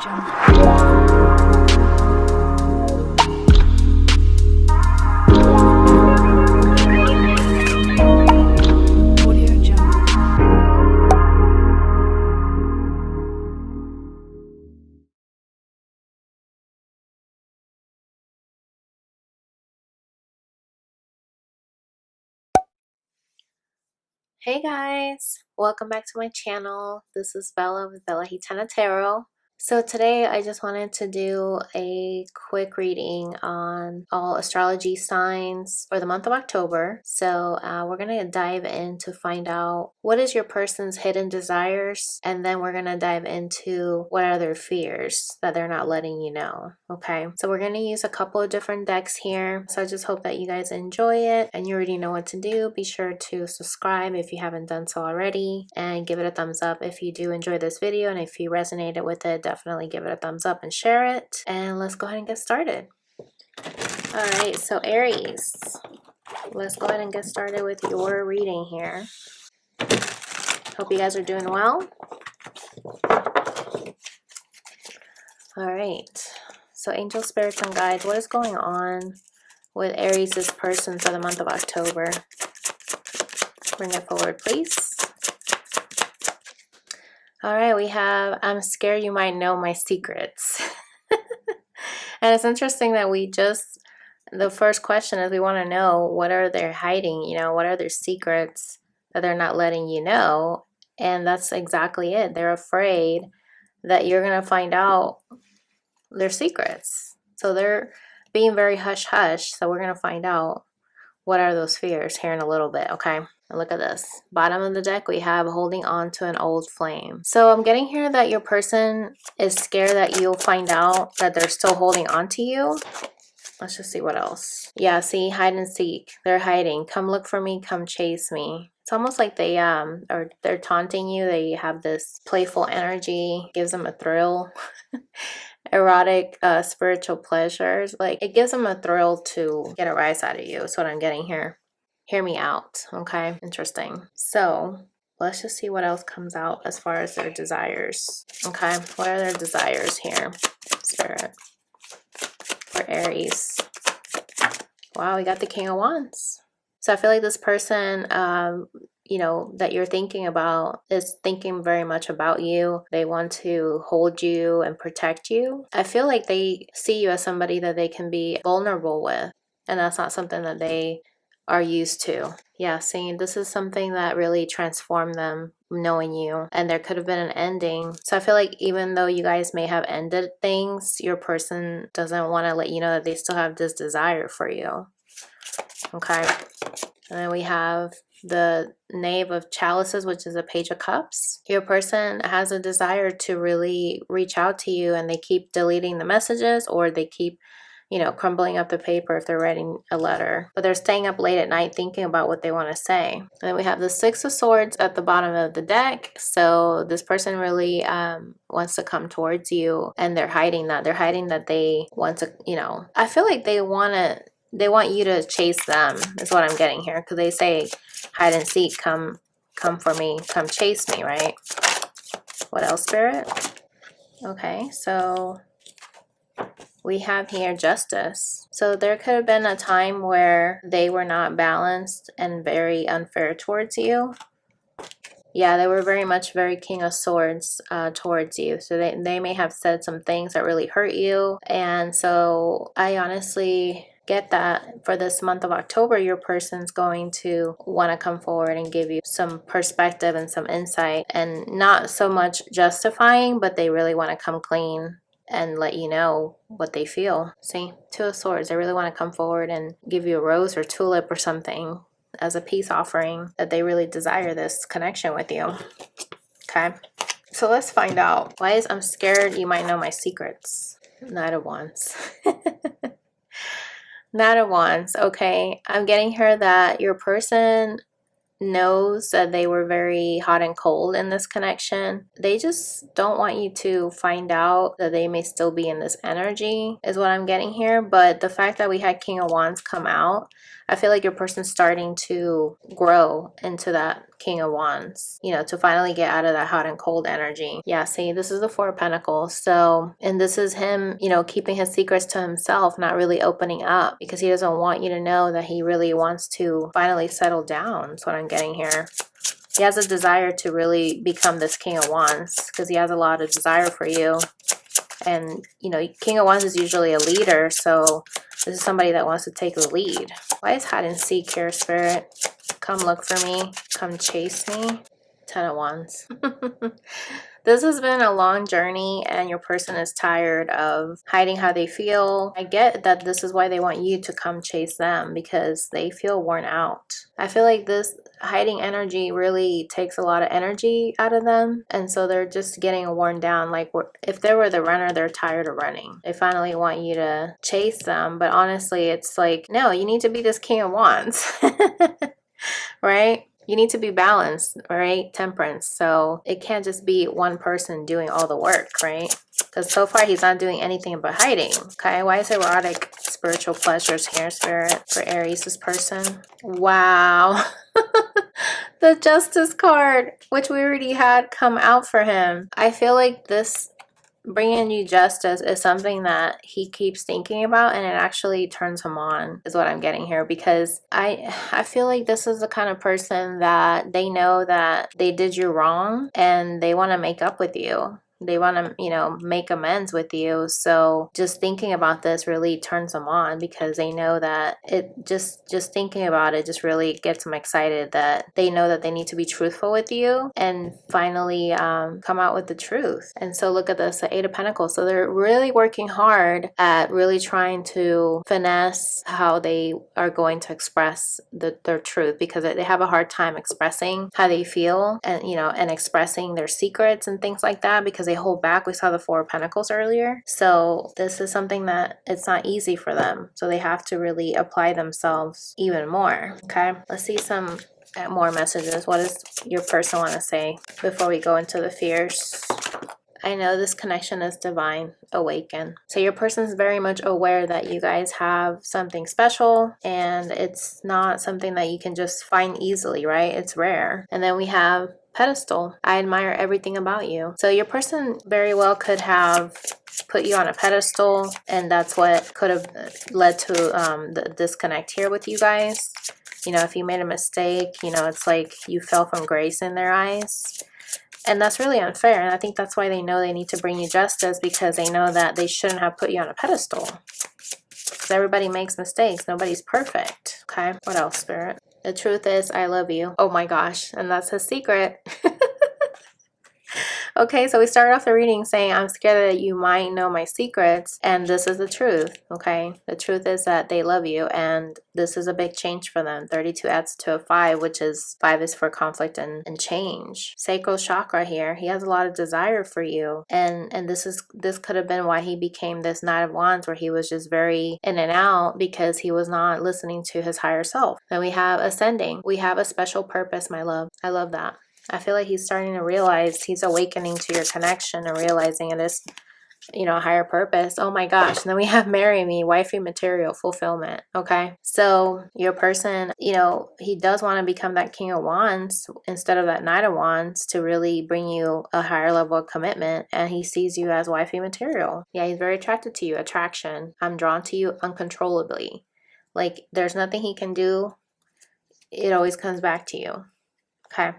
Hey guys, welcome back to my channel. This is Bella with Bella Gitana Tarot. So today I just wanted to do a quick reading on all astrology signs for the month of October. So we're going to dive in to find out what is your person's hidden desires, and then we're going to dive into what are their fears that they're not letting you know. Okay, so we're going to use a couple of different decks here. So I just hope that you guys enjoy it and you already know what to do. Be sure to subscribe if you haven't done so already, and give it a thumbs up if you do enjoy this video, and if you resonated with it, definitely give it a thumbs up and share it. And let's go ahead and get started. All right, so Aries, let's go ahead and get started with your reading here. Hope you guys are doing well. All right, so angel, spirits, and guides, what is going on with Aries' person for the month of October? Bring it forward, please. All right, we have, I'm scared you might know my secrets. And it's interesting that the first question is we want to know what are they hiding, what are their secrets that they're not letting you know. And that's exactly it. They're afraid that you're going to find out their secrets. So they're being very hush-hush. So we're going to find out what are those fears here in a little bit, okay? And look at this. Bottom of the deck, we have holding on to an old flame. So I'm getting here that your person is scared that you'll find out that they're still holding on to you. Let's just see what else. Yeah, see, hide and seek. They're hiding. Come look for me, come chase me. It's almost like they're taunting you. They have this playful energy, gives them a thrill. Erotic spiritual pleasures. Like, it gives them a thrill to get a rise out of you. That's what I'm getting here. Hear me out, okay? Interesting. So let's just see what else comes out as far as their desires. Okay, what are their desires here, Spirit, for Aries? Wow, we got the King of Wands. So I feel like this person, that you're thinking about is thinking very much about you. They want to hold you and protect you. I feel like they see you as somebody that they can be vulnerable with, and that's not something that they are used to. Yeah, seeing this is something that really transformed them, knowing you, and there could have been an ending. So I feel like even though you guys may have ended things, your person doesn't want to let you know that they still have this desire for you. Okay, and then we have the Knave of Chalices, which is a Page of Cups. Your person has a desire to really reach out to you, and they keep deleting the messages, or they keep crumbling up the paper if they're writing a letter, but they're staying up late at night thinking about what they want to say. And then we have the Six of Swords at the bottom of the deck. So this person really wants to come towards you, and they're hiding that. They're hiding that they want to, I feel like they want you to chase them, is what I'm getting here, because they say hide and seek, come for me, come chase me, right? What else, Spirit? Okay, so we have here Justice. So there could have been a time where they were not balanced and very unfair towards you. Yeah, they were very King of Swords towards you. So they may have said some things that really hurt you. And so I honestly get that for this month of October, your person's going to want to come forward and give you some perspective and some insight, and not so much justifying, but they really want to come clean and let you know what they feel. See, Two of Swords, they really want to come forward and give you a rose or tulip or something as a peace offering, that they really desire this connection with you. Okay, so let's find out. Why is I'm scared you might know my secrets? Knight of Wands. Knight of Wands. Okay, I'm getting here that your person knows that they were very hot and cold in this connection. They just don't want you to find out that they may still be in this energy, is what I'm getting here. But the fact that we had King of Wands come out, I feel like your person's starting to grow into that King of Wands, you know, to finally get out of that hot and cold energy. Yeah, see, this is the Four of Pentacles. So, and this is him, you know, keeping his secrets to himself, not really opening up, because he doesn't want you to know that he really wants to finally settle down. That's what I'm getting here. He has a desire to really become this King of Wands because he has a lot of desire for you. And, you know, King of Wands is usually a leader, so this is somebody that wants to take the lead. Why is hide and seek here, Spirit? Come look for me. Come chase me. 10 of Wands. This has been a long journey and your person is tired of hiding how they feel. I get that this is why they want you to come chase them, because they feel worn out. I feel like this hiding energy really takes a lot of energy out of them, and so they're just getting worn down. Like, if they were the runner, they're tired of running. They finally want you to chase them, but honestly, it's like, no, you need to be this King of Wands. Right? You need to be balanced, right? Temperance. So it can't just be one person doing all the work, right? Because so far he's not doing anything but hiding. Okay, why is erotic spiritual pleasures here, Spirit, for Aries, this person? Wow. The Justice card, which we already had come out for him. I feel like this bringing you justice is something that he keeps thinking about, and it actually turns him on, is what I'm getting here, because I feel like this is the kind of person that they know that they did you wrong and they want to make up with you. They want to, you know, make amends with you. So just thinking about this really turns them on, because they know that it just thinking about it just really gets them excited, that they know that they need to be truthful with you and finally come out with the truth. And so look at this, the Eight of Pentacles. So they're really working hard at really trying to finesse how they are going to express their truth, because they have a hard time expressing how they feel, and, you know, and expressing their secrets and things like that, because they hold back. We saw the Four of Pentacles earlier. So this is something that it's not easy for them. So they have to really apply themselves even more. Okay, let's see some more messages. What does your person want to say before we go into the fears? I know this connection is divine, awaken. So your person's very much aware that you guys have something special, and it's not something that you can just find easily, right? It's rare. And then we have pedestal. I admire everything about you. So your person very well could have put you on a pedestal, and that's what could have led to the disconnect here with you guys. You know, if you made a mistake, you know, it's like you fell from grace in their eyes. And that's really unfair. And I think that's why they know they need to bring you justice, because they know that they shouldn't have put you on a pedestal. Because everybody makes mistakes. Nobody's perfect. Okay, what else, Spirit? The truth is, I love you. Oh my gosh. And that's his secret. Okay, so we started off the reading saying, I'm scared that you might know my secrets, and this is the truth, okay? The truth is that they love you, and this is a big change for them. 32 adds to a 5, which is 5 is for conflict and change. Sacral chakra here. He has a lot of desire for you, and this could have been why he became this Knight of Wands, where he was just very in and out, because he was not listening to his higher self. Then we have ascending. We have a special purpose, my love. I love that. I feel like he's starting to realize, he's awakening to your connection and realizing it is, you know, a higher purpose. Oh my gosh. And then we have marry me, wifey material, fulfillment. Okay. So your person, you know, he does want to become that King of Wands instead of that Knight of Wands, to really bring you a higher level of commitment. And he sees you as wifey material. Yeah, he's very attracted to you. Attraction. I'm drawn to you uncontrollably. Like, there's nothing he can do. It always comes back to you. Okay.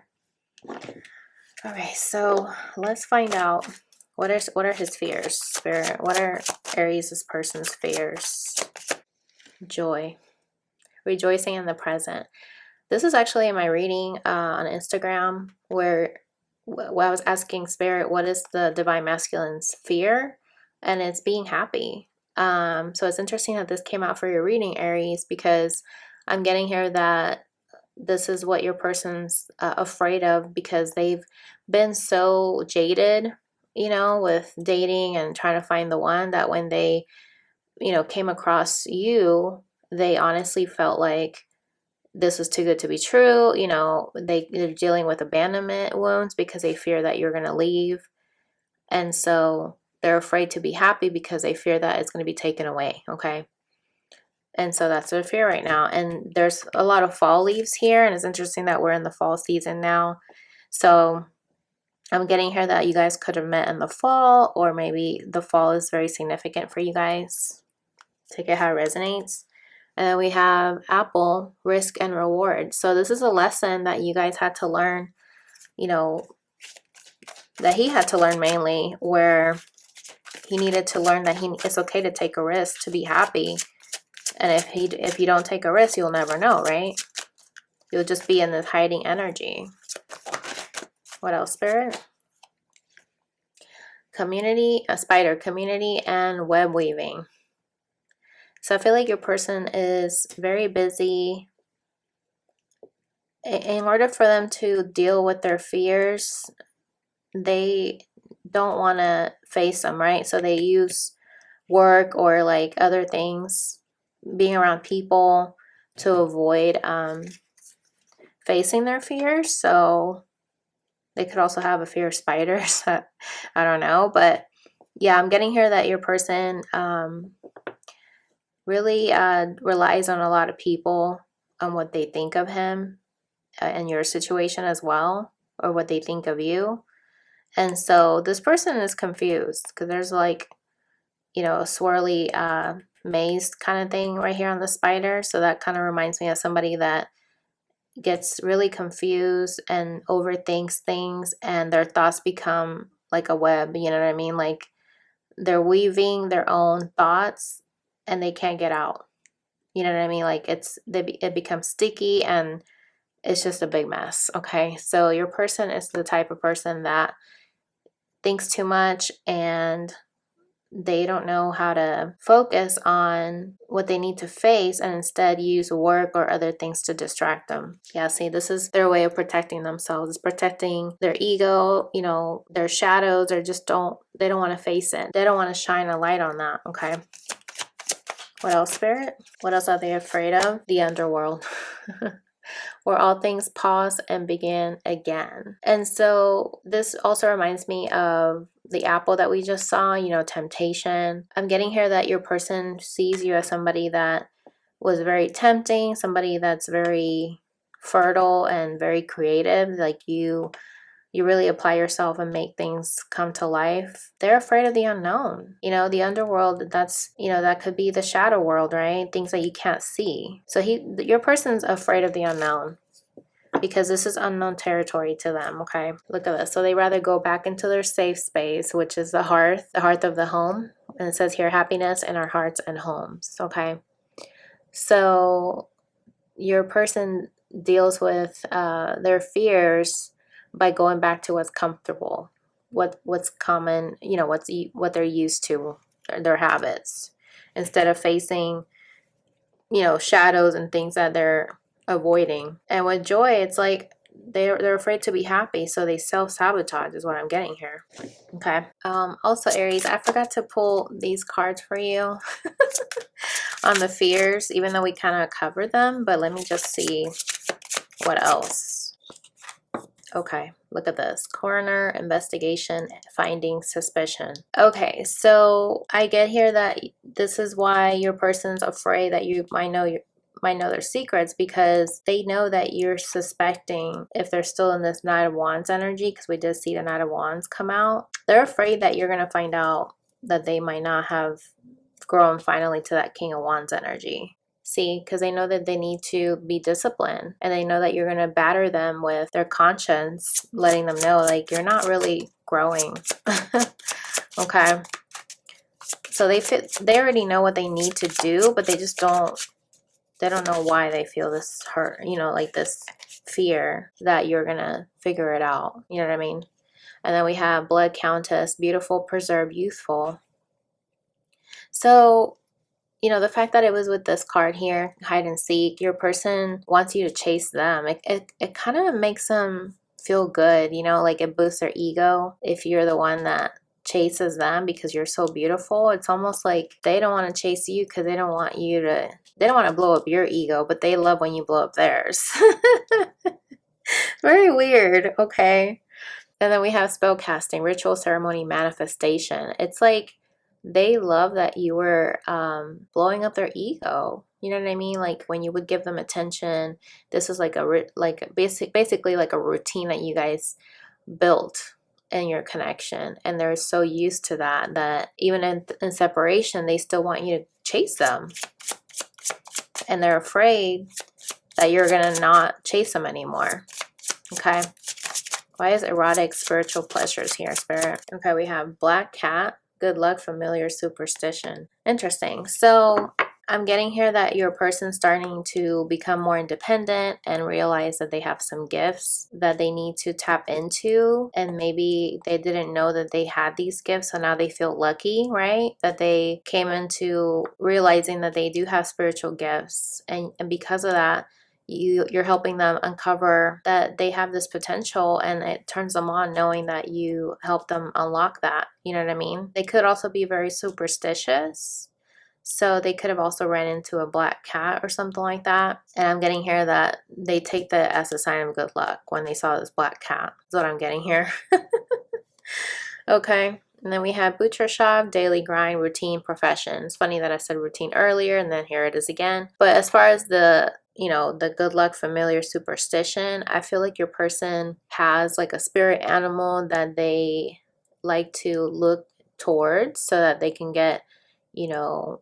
All right, so let's find out what are his fears, Spirit. What are Aries' person's fears? Joy, rejoicing in the present. This is actually in my reading on Instagram, where I was asking Spirit, what is the divine masculine's fear? And it's being happy. So it's interesting that this came out for your reading, Aries, because I'm getting here that this is what your person's afraid of, because they've been so jaded, you know, with dating and trying to find the one, that when they, you know, came across you, they honestly felt like this was too good to be true. You know, they're dealing with abandonment wounds because they fear that you're going to leave. And so they're afraid to be happy because they fear that it's going to be taken away. Okay. And so that's their fear right now. And there's a lot of fall leaves here, and it's interesting that we're in the fall season now. So I'm getting here that you guys could have met in the fall, or maybe the fall is very significant for you guys. Take it how it resonates. And then we have Apple, risk and reward. So this is a lesson that you guys had to learn, you know, that he had to learn mainly, where he needed to learn that it's okay to take a risk to be happy. And if you don't take a risk, you'll never know, right? You'll just be in this hiding energy. What else, Spirit? Community, a spider, community, and web weaving. So I feel like your person is very busy. In order for them to deal with their fears, they don't want to face them, right? So they use work or like other things, being around people, to avoid facing their fears. So they could also have a fear of spiders. I don't know. But yeah, I'm getting here that your person really relies on a lot of people, on what they think of him and your situation as well, or what they think of you. And so this person is confused because there's like, you know, a swirly maze kind of thing right here on the spider. So that kind of reminds me of somebody that gets really confused and overthinks things, and their thoughts become like a web, you know what I mean? Like they're weaving their own thoughts and they can't get out. You know what I mean? Like it becomes sticky and it's just a big mess. Okay. So your person is the type of person that thinks too much, and they don't know how to focus on what they need to face, and instead use work or other things to distract them. Yeah, see, this is their way of protecting themselves. It's protecting their ego, you know, their shadows, or just they don't want to face it. They don't want to shine a light on that. Okay. What else, Spirit? What else are they afraid of? The underworld. Where all things pause and begin again. And so this also reminds me of the apple that we just saw, you know, temptation. I'm getting here that your person sees you as somebody that was very tempting, somebody that's very fertile and very creative. Like you really apply yourself and make things come to life. They're afraid of the unknown. You know, the underworld, that's, you know, that could be the shadow world, right? Things that you can't see. So your person's afraid of the unknown because this is unknown territory to them, okay? Look at this. So they rather go back into their safe space, which is the hearth of the home. And it says here, happiness in our hearts and homes, okay? So your person deals with their fears by going back to what's comfortable, what's common, you know, what they're used to, their habits, instead of facing, you know, shadows and things that they're avoiding. And with joy, it's like they're afraid to be happy, so they self-sabotage is what I'm getting here. Okay. Also, Aries, I forgot to pull these cards for you on the fears, even though we kind of covered them, but let me just see what else. Okay, look at this. Coroner, investigation, finding, suspicion. Okay, so I get here that this is why your person's afraid that you might know their secrets, because they know that you're suspecting if they're still in this Knight of Wands energy, because we did see the Knight of Wands come out. They're afraid that you're going to find out that they might not have grown finally to that King of Wands energy. See, because they know that they need to be disciplined, and they know that you're going to batter them with their conscience, letting them know like you're not really growing. Okay. So they already know what they need to do, but they don't know why they feel this hurt, you know, like this fear that you're going to figure it out. You know what I mean? And then we have Blood Countess, beautiful, preserved, youthful. So, you know, the fact that it was with this card here, hide and seek, your person wants you to chase them. It kind of makes them feel good, you know, like it boosts their ego if you're the one that chases them because you're so beautiful. It's almost like they don't want to chase you because they don't want to blow up your ego, but they love when you blow up theirs. Very weird. Okay. And then we have spell casting, ritual, ceremony, manifestation. It's like they love that you were blowing up their ego. You know what I mean? Like when you would give them attention, this is like basically like a routine that you guys built in your connection, and they're so used to that that even in separation, they still want you to chase them, and they're afraid that you're gonna not chase them anymore. Okay. Why is erotic spiritual pleasures here, Spirit? Okay, we have black cat, good luck, familiar, superstition. Interesting. So I'm getting here that your person's starting to become more independent and realize that they have some gifts that they need to tap into. And maybe they didn't know that they had these gifts. So now they feel lucky, right? That they came into realizing that they do have spiritual gifts. And because of that, you're helping them uncover that they have this potential, and it turns them on knowing that you help them unlock that. You know what I mean? They could also be very superstitious. So they could have also ran into a black cat or something like that. And I'm getting here that they take that as a sign of good luck when they saw this black cat. That's what I'm getting here. Okay. And then we have butcher shop, daily grind, routine, profession. It's funny that I said routine earlier and then here it is again. But as far as the the good luck, familiar, superstition, I feel like your person has like a spirit animal that they like to look towards so that they can get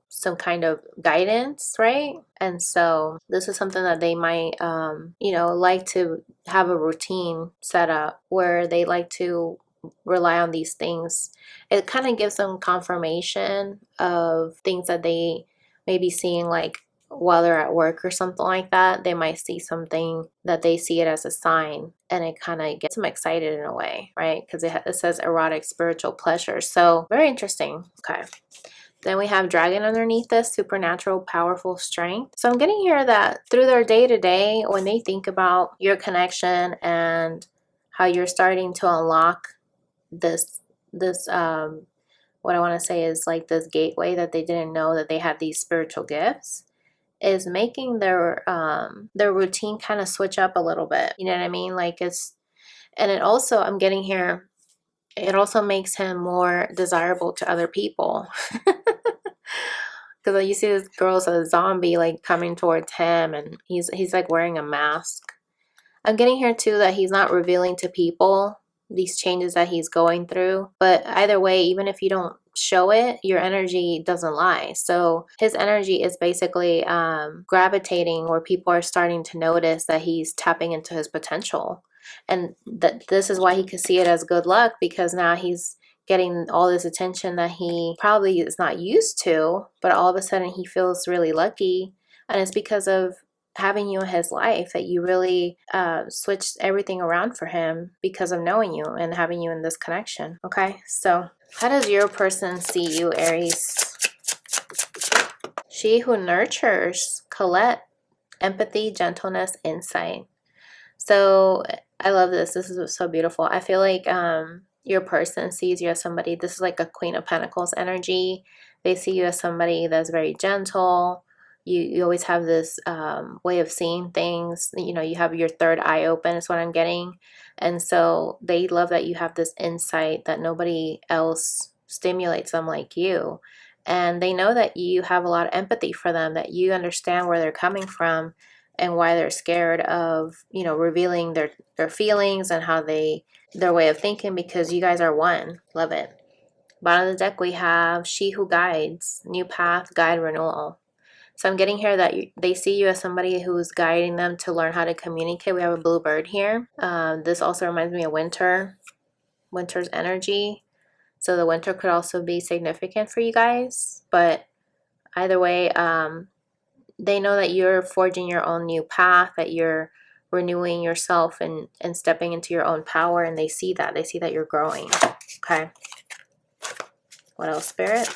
some kind of guidance, right? And so this is something that they might like to have a routine set up where they like to rely on these things. It kind of gives them confirmation of things that they may be seeing, like while they're at work or something like that. They might see something that they see it as a sign, and it kind of gets them excited in a way, right? Because it says erotic spiritual pleasure. So very interesting. Okay. Then we have dragon underneath this, supernatural, powerful strength. So I'm getting here that through their day-to-day, when they think about your connection and how you're starting to unlock this what I want to say is like this gateway that they didn't know that they had these spiritual gifts, is making their routine kind of switch up a little bit. You know what I mean? Like and it also, I'm getting here, it also makes him more desirable to other people. Because you see this girl's a zombie like coming towards him, and he's like wearing a mask. I'm getting here too that he's not revealing to people these changes that he's going through. But either way, even if you don't show it, your energy doesn't lie. So his energy is basically gravitating where people are starting to notice that he's tapping into his potential. And that this is why he could see it as good luck, because now he's getting all this attention that he probably is not used to, but all of a sudden he feels really lucky. And it's because of having you in his life that you really switched everything around for him because of knowing you and having you in this connection. Okay, so how does your person see you, Aries? She who nurtures, Colette, empathy, gentleness, insight. So I love this. This is so beautiful. I feel like your person sees you as somebody, this is like a Queen of Pentacles energy. They see you as somebody that's very gentle. You always have this way of seeing things. You have your third eye open is what I'm getting. And so they love that you have this insight that nobody else stimulates them like you. And they know that you have a lot of empathy for them, that you understand where they're coming from and why they're scared of, revealing their feelings and how their way of thinking, because you guys are one. Love it. Bottom of the deck, we have She Who Guides, new path, guide, renewal. So I'm getting here that they see you as somebody who's guiding them to learn how to communicate. We have a blue bird here. This also reminds me of winter's energy. So the winter could also be significant for you guys. But either way, they know that you're forging your own new path, that you're renewing yourself and stepping into your own power. And they see that. They see that you're growing. Okay. What else, Spirit?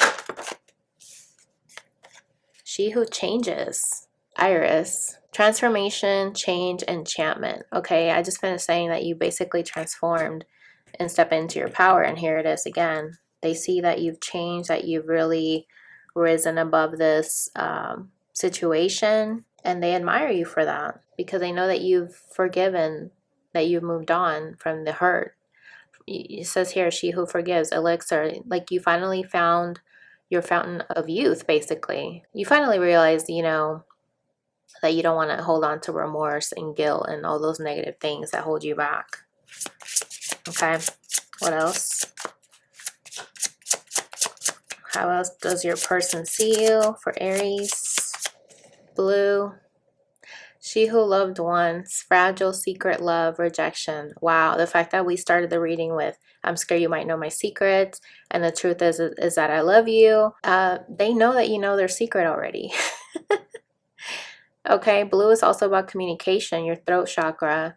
She who changes, Iris. Transformation, change, enchantment. Okay, I just finished saying that you basically transformed and step into your power, and here it is again. They see that you've changed, that you've really risen above this situation, and they admire you for that because they know that you've forgiven, that you've moved on from the hurt. It says here, she who forgives, elixir, like you finally found your fountain of youth. Basically, you finally realized, that you don't want to hold on to remorse and guilt and all those negative things that hold you back. Okay, what else? How else does your person see you for Aries? Blue. She who loved once, fragile, secret love, rejection. Wow, the fact that we started the reading with, I'm scared you might know my secrets, and the truth is that I love you. They know that you know their secret already. Okay, blue is also about communication, your throat chakra.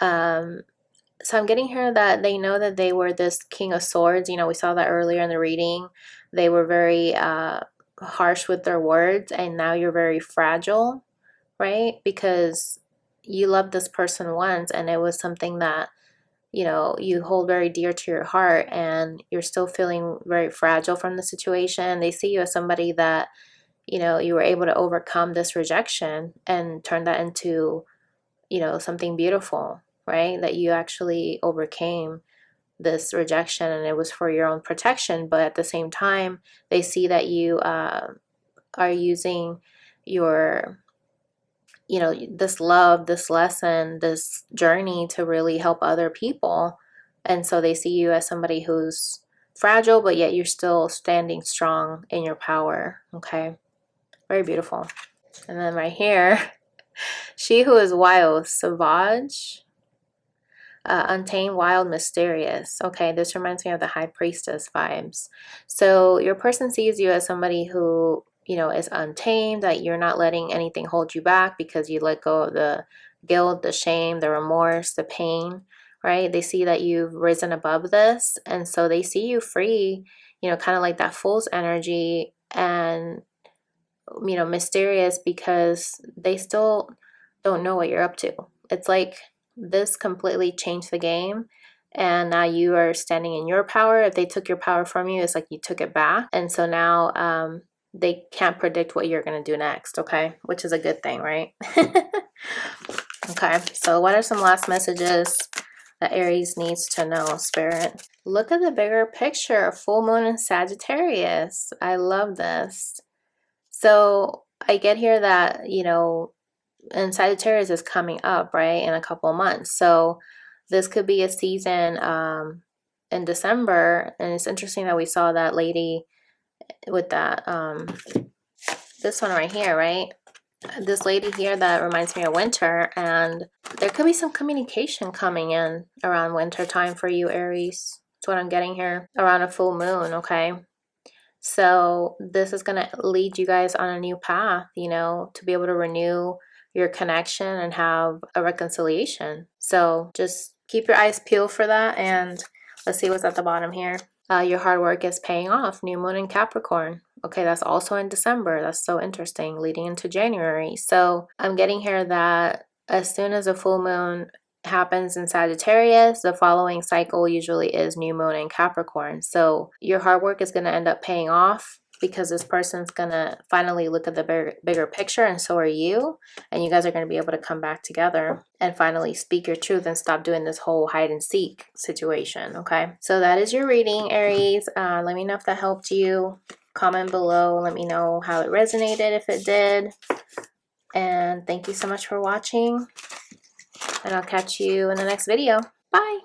So I'm getting here that they know that they were this King of Swords. You know, we saw that earlier in the reading. They were very harsh with their words, and now you're very fragile, right? Because you loved this person once, and it was something that, you know, you hold very dear to your heart, and you're still feeling very fragile from the situation. They see you as somebody that, you know, you were able to overcome this rejection and turn that into, you know, something beautiful, right? That you actually overcame this rejection and it was for your own protection. But at the same time, they see that you are using your, you know, this love, this lesson, this journey to really help other people. And so they see you as somebody who's fragile, but yet you're still standing strong in your power. Okay, very beautiful. And then right here, she who is wild, savage, untamed, wild, mysterious. Okay, this reminds me of the High Priestess vibes. So your person sees you as somebody who, you know, is untamed, that you're not letting anything hold you back because you let go of the guilt, the shame, the remorse, the pain, right? They see that you've risen above this, and so they see you free, you know, kind of like that fool's energy, and, you know, mysterious because they still don't know what you're up to. It's like this completely changed the game, and now you are standing in your power. If they took your power from you, it's like you took it back, and so now they can't predict what you're going to do next. Okay, which is a good thing, right? Okay, so what are some last messages that Aries needs to know, Spirit? Look at the bigger picture. Full moon in Sagittarius. I love this. So I get here that, you know, and Sagittarius is coming up, right, in a couple of months. So this could be a season in December. And it's interesting that we saw that lady with that, this one right here, right? This lady here that reminds me of winter. And there could be some communication coming in around winter time for you, Aries. That's what I'm getting here. Around a full moon, okay? So this is going to lead you guys on a new path, you know, to be able to renew your connection and have a reconciliation. So just keep your eyes peeled for that, and let's see what's at the bottom here. Your hard work is paying off. New moon in Capricorn. Okay, that's also in December. That's so interesting, leading into January. So I'm getting here that as soon as a full moon happens in Sagittarius, the following cycle usually is new moon in Capricorn. So your hard work is going to end up paying off because this person's going to finally look at the bigger picture, and so are you. And you guys are going to be able to come back together and finally speak your truth and stop doing this whole hide and seek situation. Okay, so that is your reading, Aries. Let me know if that helped you. Comment below. Let me know how it resonated, if it did. And thank you so much for watching. And I'll catch you in the next video. Bye!